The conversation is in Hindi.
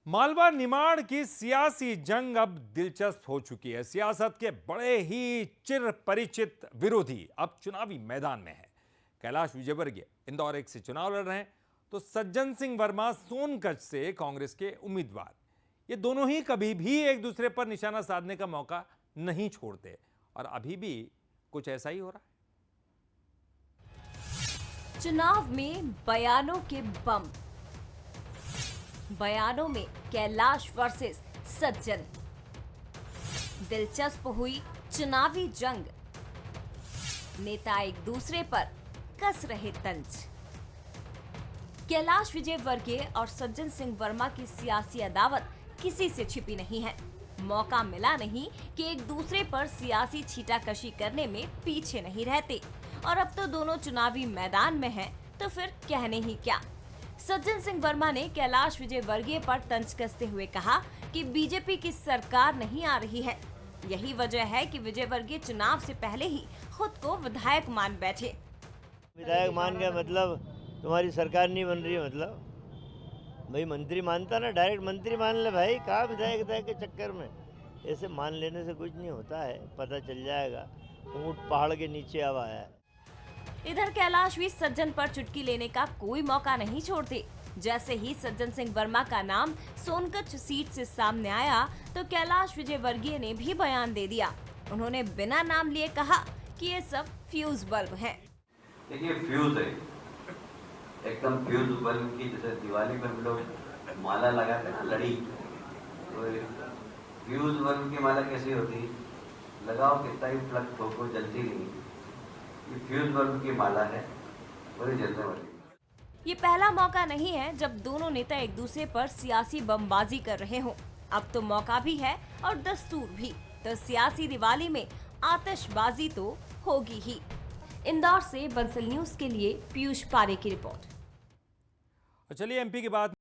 मालवा निमाड़ की सियासी जंग अब दिलचस्प हो चुकी है। सियासत के बड़े ही चिर परिचित विरोधी अब चुनावी मैदान में है। कैलाश विजयवर्गीय इंदौर 1 से चुनाव लड़ रहे हैं, तो सज्जन सिंह वर्मा सोनकच्छ से कांग्रेस के उम्मीदवार। ये दोनों ही कभी भी एक दूसरे पर निशाना साधने का मौका नहीं छोड़ते और अभी भी कुछ ऐसा ही हो रहा है। चुनाव में बयानों के बम, बयानों में कैलाश वर्सेस सज्जन। दिलचस्प हुई चुनावी जंग, नेता एक दूसरे पर कस रहे तंज। कैलाश विजयवर्गीय और सज्जन सिंह वर्मा की सियासी अदावत किसी से छिपी नहीं है। मौका मिला नहीं कि एक दूसरे पर सियासी छीटाकशी करने में पीछे नहीं रहते। और अब तो दोनों चुनावी मैदान में हैं, तो फिर कहने ही क्या। सज्जन सिंह वर्मा ने कैलाश विजयवर्गीय पर तंज कसते हुए कहा कि बीजेपी की सरकार नहीं आ रही है। यही वजह है कि विजयवर्गीय चुनाव से पहले ही खुद को विधायक मान बैठे। विधायक मान गया मतलब तुम्हारी सरकार नहीं बन रही है, मतलब भाई मंत्री मानता ना, डायरेक्ट मंत्री मान ले भाई, कहाँ विधायक के चक्कर में। ऐसे मान लेने से कुछ नहीं होता है, पता चल जाएगा। ऊंट पहाड़ के नीचे आवा है। इधर कैलाश भी सज्जन पर चुटकी लेने का कोई मौका नहीं छोड़ते। जैसे ही सज्जन सिंह वर्मा का नाम सोनकच्छ सीट से सामने आया, तो कैलाश विजयवर्गीय ने भी बयान दे दिया। उन्होंने बिना नाम लिए कहा कि ये सब फ्यूज बल्ब हैं। देखिए फ्यूज है, एकदम फ्यूज बल्ब की, जैसे दिवाली पर हम लोग माला लगाते ना, लड़ी, तो फ्यूज बल्ब की माला कैसी होती, लगाओ कितना ही प्लग ठोको जलती नहीं। ये फ्यूज बल्ब की माला है, पूरी जलने वाली। ये पहला मौका नहीं है जब दोनों नेता एक दूसरे पर सियासी बमबाजी कर रहे हों। अब तो मौका भी है और दस्तूर भी, तो सियासी दिवाली में आतिशबाजी तो होगी ही। इंदौर से बंसल न्यूज के लिए पीयूष पारे की रिपोर्ट। चलिए एमपी की बात